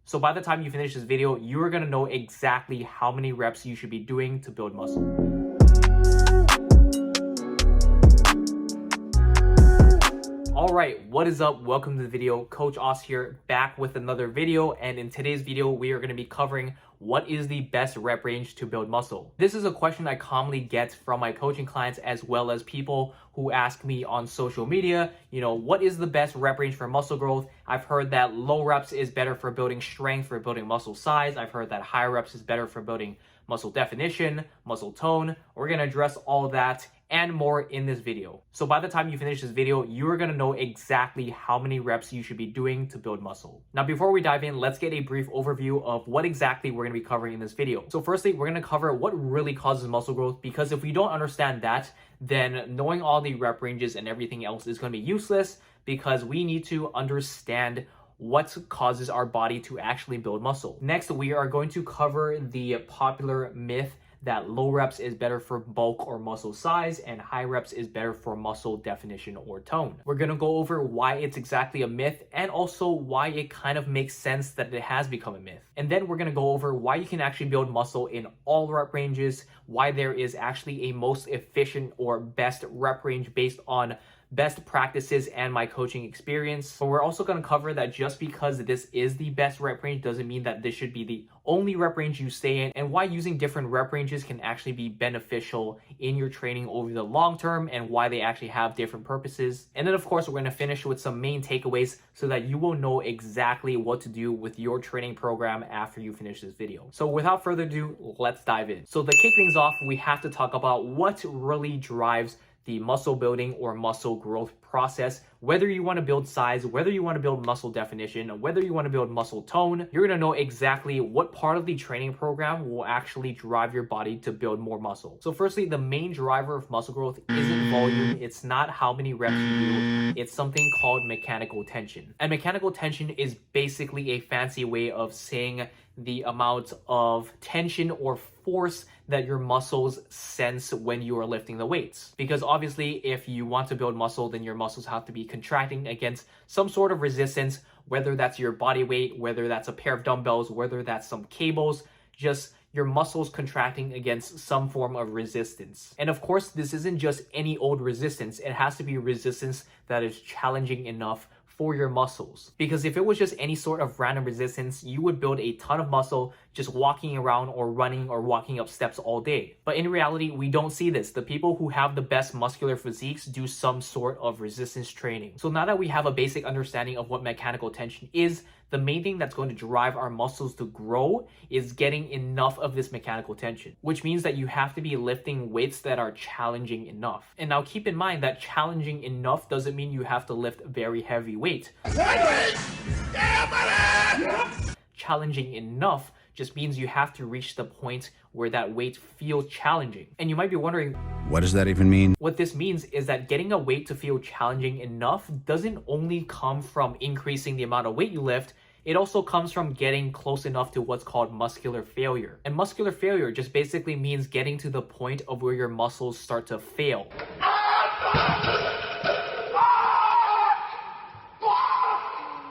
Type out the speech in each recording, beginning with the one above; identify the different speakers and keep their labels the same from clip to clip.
Speaker 1: So by the time you finish this video, you are gonna know exactly how many reps you should be doing to build muscle. All right, what is up? Welcome to the video. Coach Os here, back with another video. And in today's video, we are going to be covering what is the best rep range to build muscle. This is a question I commonly get from my coaching clients as well as people who ask me on social media, what is the best rep range for muscle growth? I've heard that low reps is better for building strength, for building muscle size. I've heard that high reps is better for building muscle definition, muscle tone. We're going to address all that and more in this video. So by the time you finish this video, you are going to know exactly how many reps you should be doing to build muscle. Now, before we dive in, let's get a brief overview of what exactly we're going to be covering in this video. So firstly, we're going to cover what really causes muscle growth, because if we don't understand that, then knowing all the rep ranges and everything else is going to be useless, because we need to understand what causes our body to actually build muscle. Next, we are going to cover the popular myth that low reps is better for bulk or muscle size and high reps is better for muscle definition or tone. We're going to go over why it's exactly a myth and also why it kind of makes sense that it has become a myth. And then we're going to go over why you can actually build muscle in all rep ranges, why there is actually a most efficient or best rep range based on best practices and my coaching experience. But we're also going to cover that just because this is the best rep range doesn't mean that this should be the only rep range you stay in, and why using different rep ranges can actually be beneficial in your training over the long term and why they actually have different purposes. And then of course, we're going to finish with some main takeaways so that you will know exactly what to do with your training program after you finish this video. So without further ado, let's dive in. So to kick things off, we have to talk about what really drives the muscle building or muscle growth process. Whether you want to build size, whether you want to build muscle definition, whether you want to build muscle tone, you're going to know exactly what part of the training program will actually drive your body to build more muscle. So firstly, the main driver of muscle growth isn't volume. It's not how many reps you do. It's something called mechanical tension. And mechanical tension is basically a fancy way of saying the amount of tension or force that your muscles sense when you are lifting the weights. Because obviously, if you want to build muscle, then your muscles have to be contracting against some sort of resistance, whether that's your body weight, whether that's a pair of dumbbells, whether that's some cables, just your muscles contracting against some form of resistance. And of course, this isn't just any old resistance. It has to be resistance that is challenging enough for your muscles. Because if it was just any sort of random resistance, you would build a ton of muscle just walking around or running or walking up steps all day. But in reality, we don't see this. The people who have the best muscular physiques do some sort of resistance training. So now that we have a basic understanding of what mechanical tension is, the main thing that's going to drive our muscles to grow is getting enough of this mechanical tension, which means that you have to be lifting weights that are challenging enough. And now keep in mind that challenging enough doesn't mean you have to lift very heavy weight. Challenging enough just means you have to reach the point where that weight feels challenging. And you might be wondering,
Speaker 2: what does that even mean?
Speaker 1: What this means is that getting a weight to feel challenging enough doesn't only come from increasing the amount of weight you lift, it also comes from getting close enough to what's called muscular failure. And muscular failure just basically means getting to the point of where your muscles start to fail.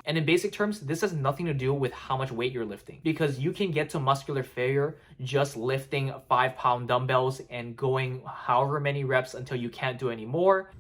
Speaker 1: And in basic terms, this has nothing to do with how much weight you're lifting, because you can get to muscular failure just lifting 5-pound dumbbells and going however many reps until you can't do any more.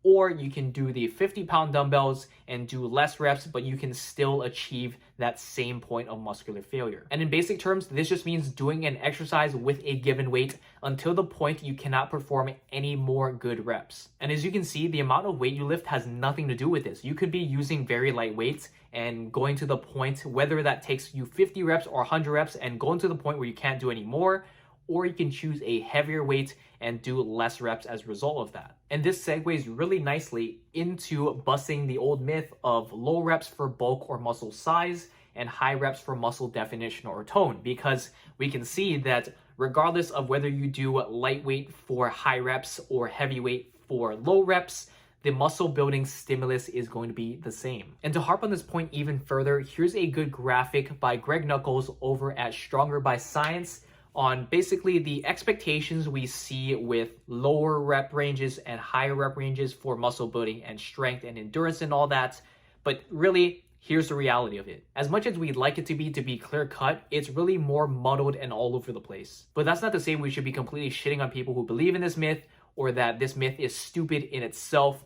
Speaker 1: Or you can do the 50-pound dumbbells and do less reps, but you can still achieve that same point of muscular failure. And in basic terms, this just means doing an exercise with a given weight until the point you cannot perform any more good reps. And as you can see, the amount of weight you lift has nothing to do with this. You could be using very light weights and going to the point, whether that takes you 50 reps or 100 reps and going to the point where you can't do any more, or you can choose a heavier weight and do less reps as a result of that. And this segues really nicely into busting the old myth of low reps for bulk or muscle size and high reps for muscle definition or tone, because we can see that regardless of whether you do lightweight for high reps or heavyweight for low reps, the muscle building stimulus is going to be the same. And to harp on this point even further, here's a good graphic by Greg Nuckols over at Stronger by Science on basically the expectations we see with lower rep ranges and higher rep ranges for muscle building and strength and endurance and all that. But really, here's the reality of it. As much as we'd like it to be clear cut, it's really more muddled and all over the place. But that's not to say we should be completely shitting on people who believe in this myth or that this myth is stupid in itself,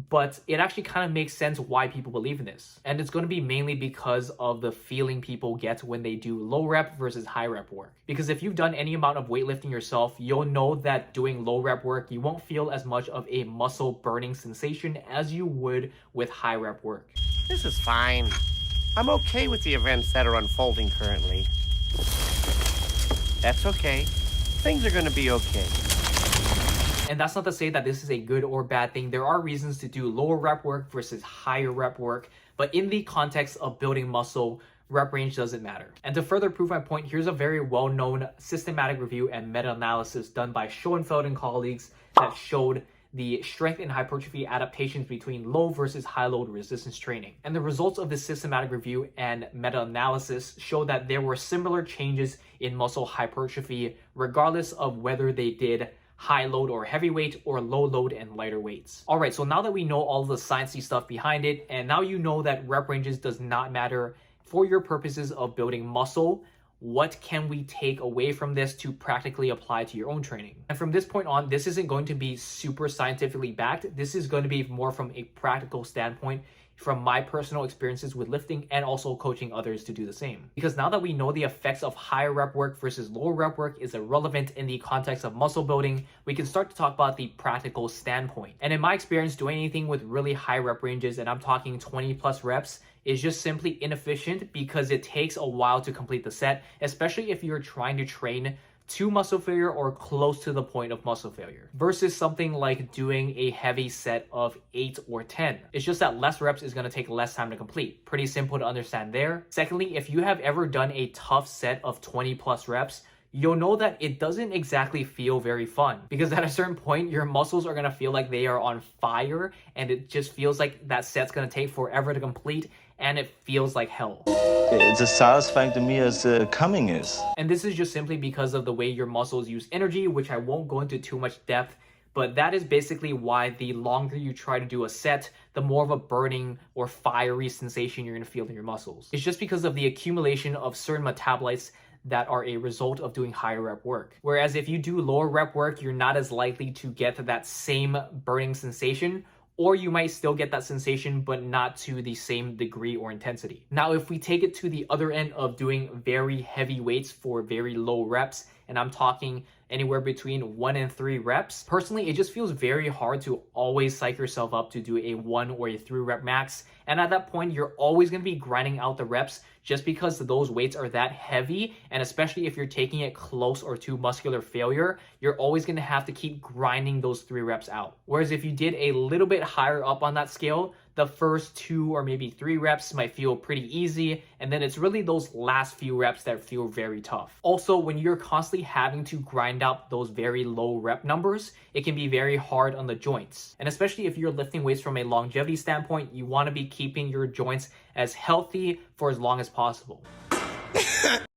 Speaker 1: but it actually kind of makes sense why people believe in this. And it's going to be mainly because of the feeling people get when they do low rep versus high rep work. Because if you've done any amount of weightlifting yourself, you'll know that doing low rep work, you won't feel as much of a muscle burning sensation as you would with high rep work.
Speaker 2: This is fine. I'm okay with the events that are unfolding currently. That's okay. Things are going to be okay.
Speaker 1: And that's not to say that this is a good or bad thing. There are reasons to do lower rep work versus higher rep work, but in the context of building muscle, rep range doesn't matter. And to further prove my point, here's a very well-known systematic review and meta-analysis done by Schoenfeld and colleagues that showed the strength and hypertrophy adaptations between low versus high load resistance training. And the results of this systematic review and meta-analysis show that there were similar changes in muscle hypertrophy regardless of whether they did high load or heavy weight or low load and lighter weights. All right, so now that we know all the sciencey stuff behind it, and now you know that rep ranges does not matter for your purposes of building muscle, what can we take away from this to practically apply to your own training? And from this point on, this isn't going to be super scientifically backed. This is going to be more from a practical standpoint, from my personal experiences with lifting and also coaching others to do the same. Because now that we know the effects of higher rep work versus lower rep work is irrelevant in the context of muscle building, we can start to talk about the practical standpoint. And in my experience, doing anything with really high rep ranges, and I'm talking 20 plus reps, is just simply inefficient because it takes a while to complete the set, especially if you're trying to train to muscle failure or close to the point of muscle failure, versus something like doing a heavy set of 8 or 10. It's just that less reps is going to take less time to complete. Pretty simple to understand there. Secondly, if you have ever done a tough set of 20 plus reps, you'll know that it doesn't exactly feel very fun, because at a certain point, your muscles are going to feel like they are on fire, and it just feels like that set's going to take forever to complete, and it feels like hell.
Speaker 3: It's as satisfying to me as coming is.
Speaker 1: And this is just simply because of the way your muscles use energy, which I won't go into too much depth, but that is basically why the longer you try to do a set, the more of a burning or fiery sensation you're going to feel in your muscles. It's just because of the accumulation of certain metabolites that are a result of doing higher rep work. Whereas if you do lower rep work, you're not as likely to get that same burning sensation, or you might still get that sensation, but not to the same degree or intensity. Now, if we take it to the other end of doing very heavy weights for very low reps, and I'm talking anywhere between 1 and 3 reps, personally, it just feels very hard to always psych yourself up to do a 1 or a 3 rep max. And at that point, you're always going to be grinding out the reps just because those weights are that heavy. And especially if you're taking it close or to muscular failure, you're always going to have to keep grinding those 3 reps out. Whereas if you did a little bit higher up on that scale, the first 2 or maybe 3 reps might feel pretty easy, and then it's really those last few reps that feel very tough. Also, when you're constantly having to grind out those very low rep numbers, it can be very hard on the joints. And especially if you're lifting weights from a longevity standpoint, you want to be keeping your joints as healthy for as long as possible.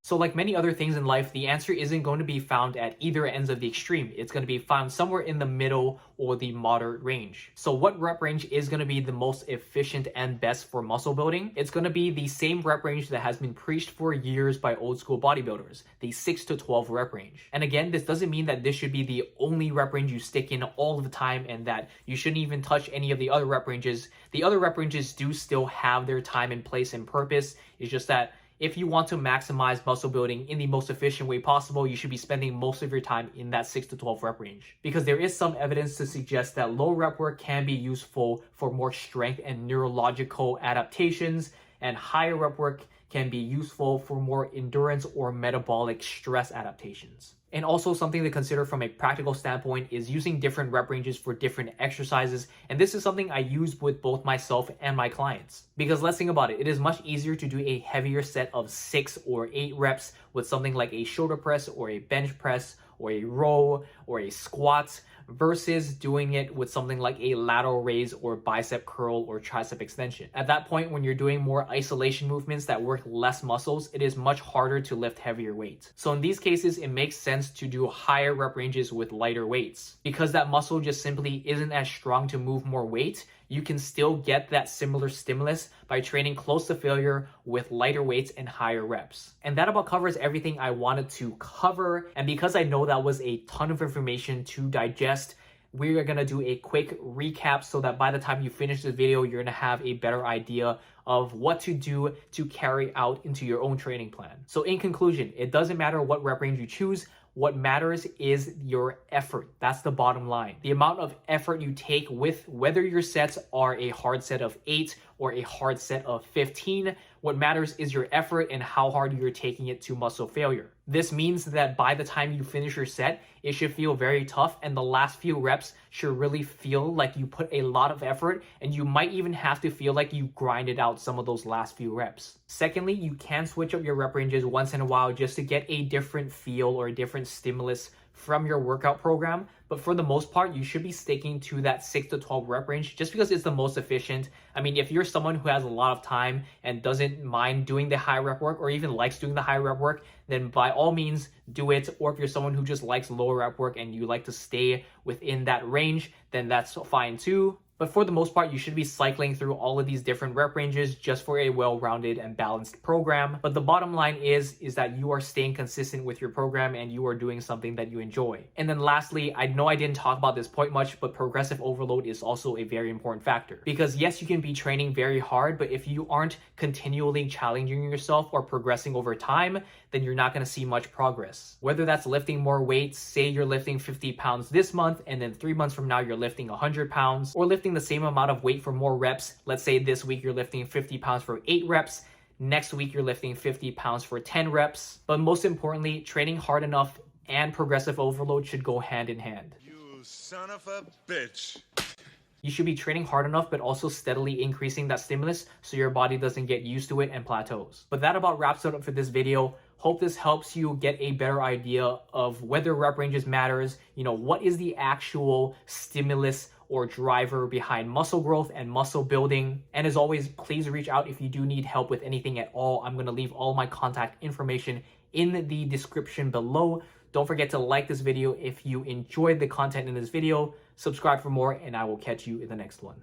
Speaker 1: So like many other things in life, the answer isn't going to be found at either ends of the extreme. It's going to be found somewhere in the middle or the moderate range. So what rep range is going to be the most efficient and best for muscle building? It's going to be the same rep range that has been preached for years by old school bodybuilders, the 6 to 12 rep range. And again, this doesn't mean that this should be the only rep range you stick in all of the time and that you shouldn't even touch any of the other rep ranges. The other rep ranges do still have their time and place and purpose. It's just that if you want to maximize muscle building in the most efficient way possible, you should be spending most of your time in that 6 to 12 rep range. Because there is some evidence to suggest that low rep work can be useful for more strength and neurological adaptations, and higher rep work can be useful for more endurance or metabolic stress adaptations. And also something to consider from a practical standpoint is using different rep ranges for different exercises. And this is something I use with both myself and my clients. Because let's think about it. It is much easier to do a heavier set of 6 or 8 reps with something like a shoulder press or a bench press or a row or a squat versus doing it with something like a lateral raise or bicep curl or tricep extension. At that point, when you're doing more isolation movements that work less muscles, it is much harder to lift heavier weights. So in these cases, it makes sense to do higher rep ranges with lighter weights. Because that muscle just simply isn't as strong to move more weight, you can still get that similar stimulus by training close to failure with lighter weights and higher reps. And that about covers everything I wanted to cover. And because I know that was a ton of information to digest, we are going to do a quick recap so that by the time you finish this video, you're going to have a better idea of what to do to carry out into your own training plan. So in conclusion, it doesn't matter what rep range you choose. What matters is your effort. That's the bottom line. The amount of effort you take with whether your sets are a hard set of 8 or a hard set of 15. What matters is your effort and how hard you're taking it to muscle failure. This means that by the time you finish your set, it should feel very tough, and the last few reps should really feel like you put a lot of effort, and you might even have to feel like you grinded out some of those last few reps. Secondly, you can switch up your rep ranges once in a while just to get a different feel or a different stimulus from your workout program, but for the most part, you should be sticking to that 6 to 12 rep range just because it's the most efficient. I mean, if you're someone who has a lot of time and doesn't mind doing the high rep work or even likes doing the high rep work, then by all means do it. Or if you're someone who just likes lower rep work and you like to stay within that range, then that's fine too. But for the most part, you should be cycling through all of these different rep ranges just for a well-rounded and balanced program. But the bottom line is that you are staying consistent with your program and you are doing something that you enjoy. And then lastly, I know I didn't talk about this point much, but progressive overload is also a very important factor. Because yes, you can be training very hard, but if you aren't continually challenging yourself or progressing over time, then you're not going to see much progress. Whether that's lifting more weights, say you're lifting 50 pounds this month, and then 3 months from now you're lifting 100 pounds, or lifting the same amount of weight for more reps. Let's say this week you're lifting 50 pounds for 8 reps. Next week you're lifting 50 pounds for 10 reps. But most importantly, training hard enough and progressive overload should go hand in hand.
Speaker 4: You son of a bitch.
Speaker 1: You should be training hard enough, but also steadily increasing that stimulus so your body doesn't get used to it and plateaus. But that about wraps it up for this video. Hope this helps you get a better idea of whether rep ranges matters, what is the actual stimulus or driver behind muscle growth and muscle building. And as always, please reach out if you do need help with anything at all. I'm going to leave all my contact information in the description below. Don't forget to like this video if you enjoyed the content in this video, subscribe for more, and I will catch you in the next one.